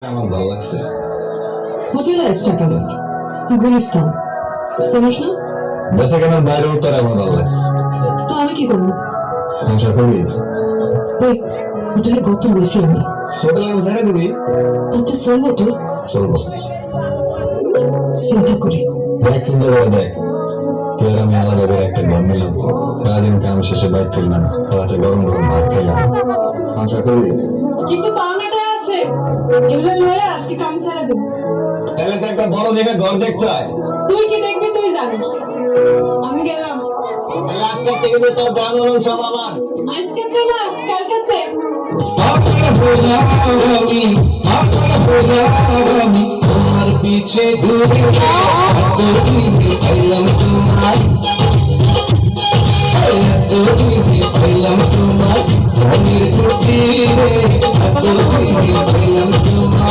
আমার ভালো লাগছে। হোটেল রেস্টুরেন্ট গুলিস্তান চিনিস না? বেঁচে কেনার বাইরে উঠতে আমার ভালো লাগছে। তো আমি কি করবো? সংসার করবি? ওই হোটেলে কত বলছি আমি হোটেলে ছেড়ে দিবি? তাতে চলবো তো? চলবো। চিন্তা করি দেখ, চিন্তা করে দেখ, তুই আর আমি আলাদা করে একটা ঘর নিলাম, সারাদিন কাম শেষে বাইক ফেললাম, রাতে গরম গরম ভাত খেলাম। সংসার করবি? কিছু পাওনাটা আছে, এগুলো লয়ে আজকে কাম ছেড়ে দেবো। তাহলে তো একটা বড় দেখে ঘর দেখতে হয়। তুই কি দেখবি তুই জানিস। আমি গেলাম। তাহলে আজকে থেকে যে তোর দাম সব আমার। আজকে না কালকে তোমার পিছে ঘুরে পাইলাম তোমার, পাইলাম তোমার ধনির কুটিরে, পাইলাম তোমার।